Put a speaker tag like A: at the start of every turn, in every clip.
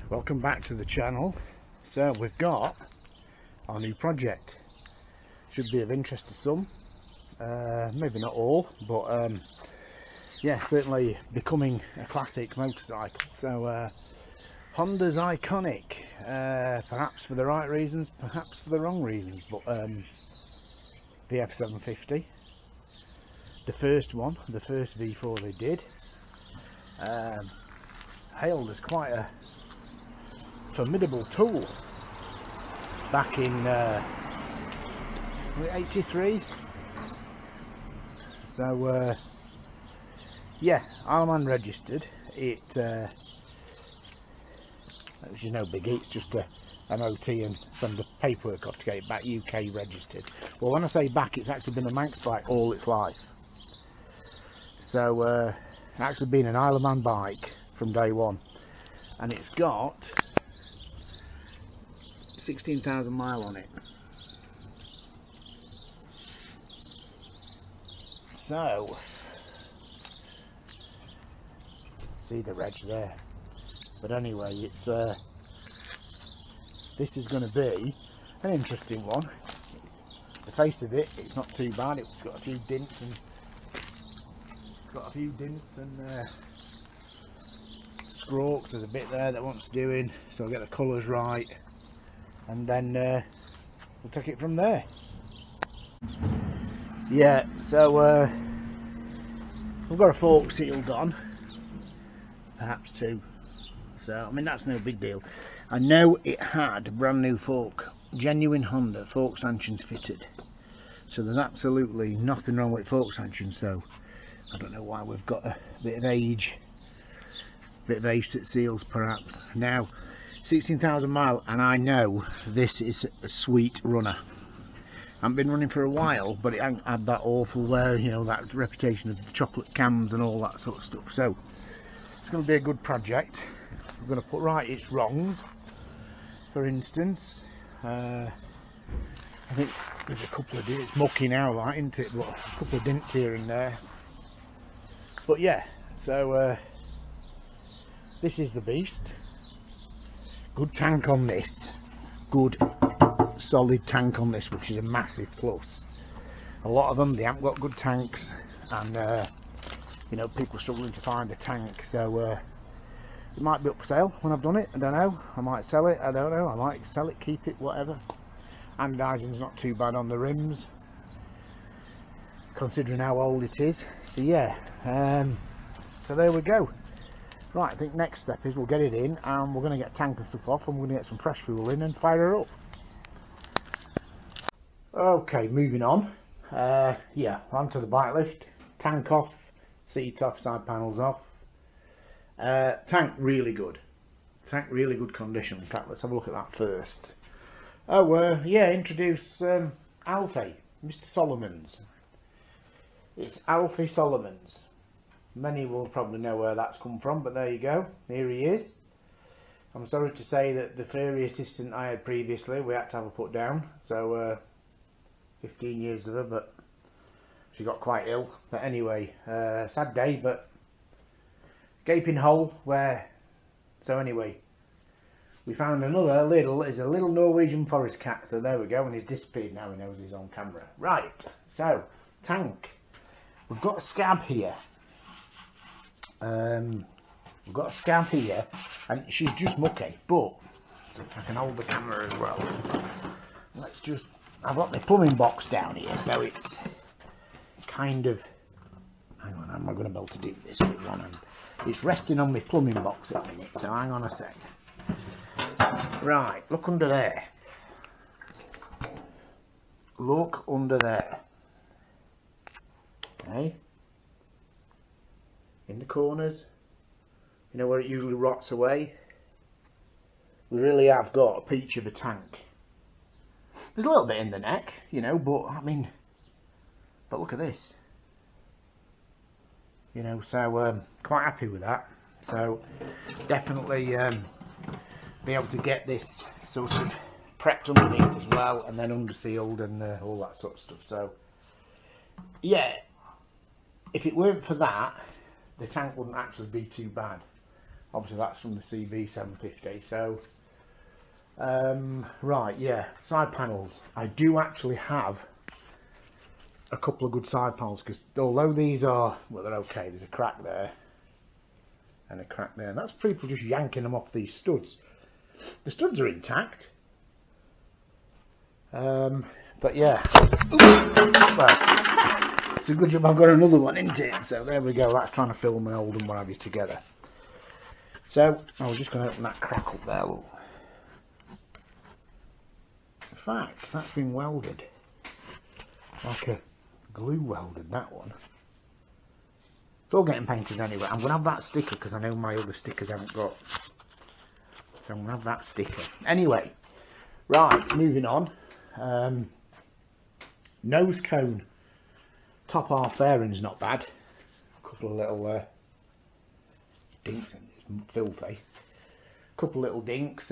A: Welcome back to the channel. So we've got our new project. Should be of interest to some, maybe not all, but yeah, certainly becoming a classic motorcycle. So Honda's iconic, perhaps for the right reasons, perhaps for the wrong reasons, but VF750, the first one, the first V4 they did, hailed as quite a formidable tool back in 83. So yeah, Isle of Man registered it. Which is no biggie, it's just a MOT and send the paperwork off to get it back UK registered. Well, when I say back, it's actually been a Manx bike all its life. So actually been an Isle of Man bike from day one, and it's got 16,000 miles on it. So see the reg there. But anyway, it's this is going to be an interesting one. The face of it, it's not too bad. It's got a few dints and scrawks. There's a bit there that wants doing, so I'll get the colours right, and then we'll take it from there. Yeah, so we've got a fork sealed on, perhaps two. So I mean, that's no big deal. I know it had a brand new fork, genuine Honda fork stanchions fitted, so there's absolutely nothing wrong with fork stanchions. So I don't know why we've got a bit of age that seals perhaps. Now 16,000 miles, and I know this is a sweet runner. I haven't been running for a while, but it hasn't had that awful wear, you know, that reputation of the chocolate cams and all that sort of stuff. So it's going to be a good project. We're going to put right its wrongs. For instance, I think there's a couple of dints. It's mucky now, like, isn't it? But a couple of dints here and there. But yeah, so this is the beast. Good tank on this. Good solid tank on this, which is a massive plus. A lot of them, they haven't got good tanks, and you know, people are struggling to find a tank. So it might be up for sale when I've done it. I don't know. I might sell it. I don't know. I might sell it, keep it, whatever. Anodizing's not too bad on the rims, considering how old it is. So yeah, so there we go. Right, I think next step is we'll get it in, and we're going to get tank and stuff off, and we're going to get some fresh fuel in and fire her up. Okay, moving on. Yeah, onto the bike lift. Tank off, seat off, side panels off. Tank really good. Tank really good condition. In fact, let's have a look at that first. Oh, yeah, introduce Alfie, Mr. Solomon's. It's Alfie Solomon's. Many will probably know where that's come from, but there you go. Here he is. I'm sorry to say that the furry assistant I had previously, we had to have her put down. So 15 years of her, but she got quite ill. But anyway, sad day, but gaping hole where. So anyway, we found another little Norwegian forest cat. So there we go, and he's disappeared now. He knows he's on camera. Right, so tank. We've got a scab here. We've got a scab here, and she's just mucky. But so if I can hold the camera as well. Let's just. I've got my plumbing box down here, so it's kind of. Hang on, am I going to be able to do this with one hand? It's resting on my plumbing box at the minute, so hang on a sec. Right, look under there. Look under there. Okay. In the corners, you know where it usually rots away? We really have got a peach of a tank. There's a little bit in the neck, you know, but I mean, but look at this. You know, so quite happy with that. So definitely be able to get this sort of prepped underneath as well, and then under sealed and all that sort of stuff. So yeah, if it weren't for that, the tank wouldn't actually be too bad. obviously that's from the CV750. So right, yeah, side panels. I do actually have a couple of good side panels, because although these are, well, they're okay, there's a crack there and a crack there, and that's people just yanking them off these studs. The studs are intact, but yeah, well, it's a good job I've got another one, isn't it? So there we go, that's trying to film an old and what have you together. So I was just going to open that crack up there, look. In fact, that's been welded, like a glue welded, that one. It's all getting painted anyway. I'm going to have that sticker because I know my other stickers haven't got. So I'm going to have that sticker. Anyway, right, moving on. Nose cone. Top half fairing's not bad. A couple of little dinks, and it's filthy. A couple of little dinks.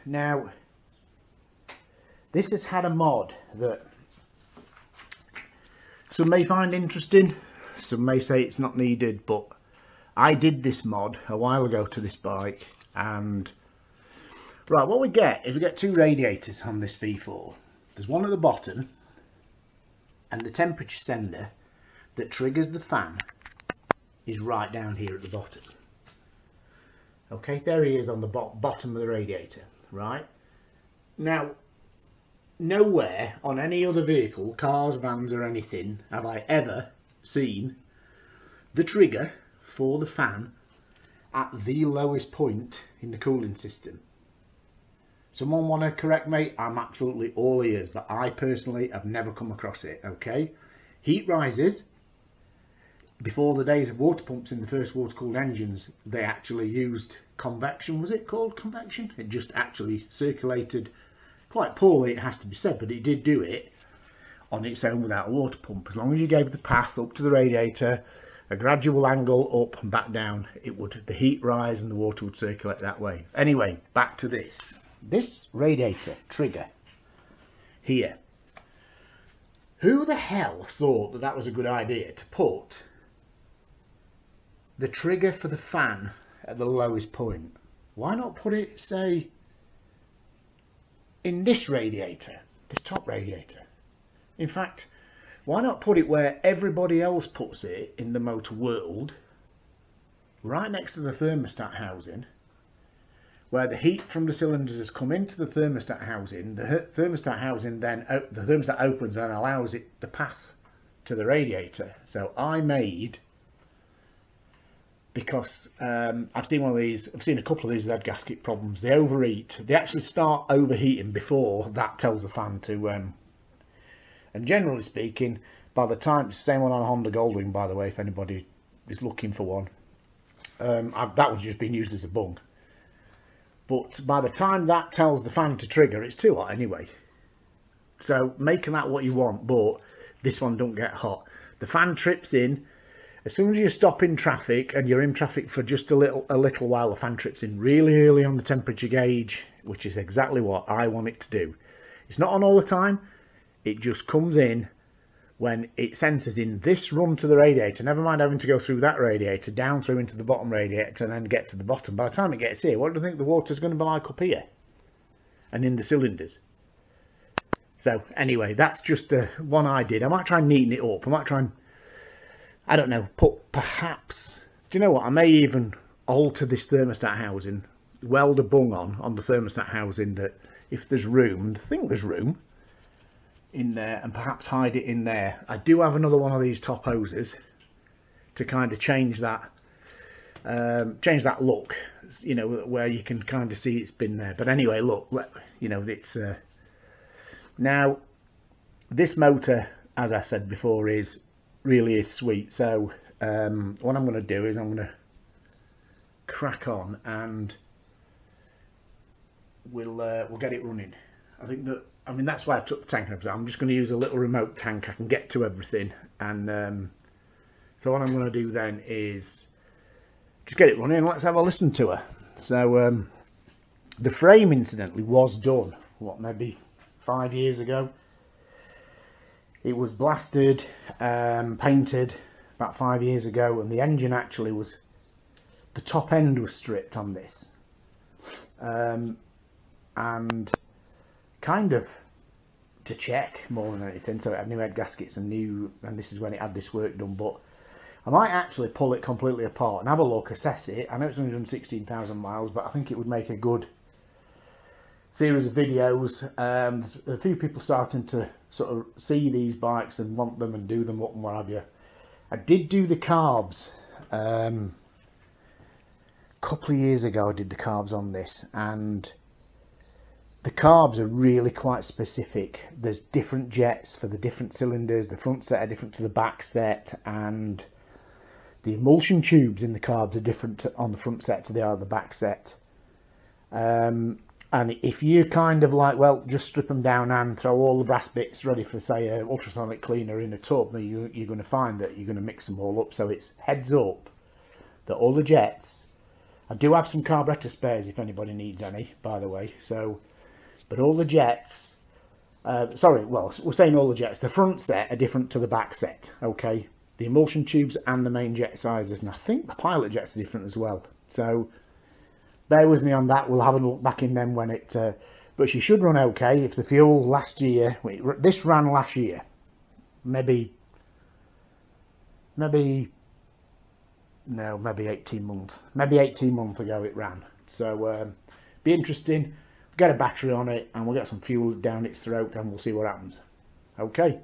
A: Now, this has had a mod that some may find interesting, some may say it's not needed, but I did this mod a while ago to this bike, and right, what we get is we get two radiators on this V4. There's one at the bottom, and the temperature sender that triggers the fan is right down here at the bottom. Okay, there he is on the bottom of the radiator, right? Now, nowhere on any other vehicle, cars, vans or anything, have I ever seen the trigger for the fan at the lowest point in the cooling system. Someone want to correct me? I'm absolutely all ears, but I personally have never come across it, okay? Heat rises. Before the days of water pumps in the first water-cooled engines, they actually used convection. Was it called convection? It just actually circulated quite poorly, it has to be said, but it did do it on its own without a water pump. As long as you gave the path up to the radiator, a gradual angle up and back down, it would, the heat rise and the water would circulate that way. Anyway, back to this. This radiator trigger here. Who the hell thought that that was a good idea to put the trigger for the fan at the lowest point? Why not put it, say, in this radiator, this top radiator? In fact, why not put it where everybody else puts it in the motor world, right next to the thermostat housing, where the heat from the cylinders has come into the thermostat housing. The thermostat housing then, the thermostat opens and allows it the path to the radiator. So I made, because I've seen one of these, I've seen a couple of these lead gasket problems. They overheat. They actually start overheating before that tells the fan to. And generally speaking, by the time, it's the same one on a Honda Goldwing, by the way, if anybody is looking for one. That was just being used as a bung. But by the time that tells the fan to trigger, it's too hot anyway. So make that what you want, but this one don't get hot. The fan trips in. As soon as you stop in traffic and you're in traffic for just a little while, the fan trips in really early on the temperature gauge, which is exactly what I want it to do. It's not on all the time. It just comes in when it senses in this run to the radiator. Never mind having to go through that radiator, down through into the bottom radiator and then get to the bottom. By the time it gets here, what do you think the water's going to be like up here? And in the cylinders. So anyway, that's just one I did. I might try and neaten it up. I might try and, I don't know, put perhaps, do you know what, I may even alter this thermostat housing, weld a bung on the thermostat housing, that if there's room, I think there's room in there, and perhaps hide it in there. I do have another one of these top hoses to kind of change that look, you know, where you can kind of see it's been there. But anyway, look, you know, it's now this motor, as I said before, really is sweet. So what I'm going to do is I'm going to crack on and we'll get it running. I mean that's why I took the tank up. I'm just going to use a little remote tank. I can get to everything, and so what I'm going to do then is just get it running and let's have a listen to her. So the frame incidentally was done, what, maybe 5 years ago. It was blasted, painted about 5 years ago, and the engine actually was the top end was stripped on this, and kind of to check more than anything. So it had new head gaskets and this is when it had this work done. But I might actually pull it completely apart and have a look, assess it. I know it's 116,000 miles, but I think it would make a good series of videos. There's a few people starting to sort of see these bikes and want them and do them up and what have you. I did do the carbs a couple of years ago. I did the carbs on this, and the carbs are really quite specific. There's different jets for the different cylinders. The front set are different to the back set, and the emulsion tubes in the carbs are different on the front set to they are the back set. And if you kind of like, well, just strip them down and throw all the brass bits ready for, say, an ultrasonic cleaner in a tub, you're going to find that you're going to mix them all up. So it's heads up that all the jets, I do have some carburetor spares if anybody needs any, by the way. So, but all the jets, sorry, well, we're saying all the jets, the front set are different to the back set, okay? The emulsion tubes and the main jet sizes, and I think the pilot jets are different as well. So bear with me on that. We'll have a look back in them when it, but she should run okay. If the fuel last year, this ran last year, maybe 18 months, maybe 18 months ago it ran. So be interesting. Get a battery on it and we'll get some fuel down its throat and we'll see what happens. Okay.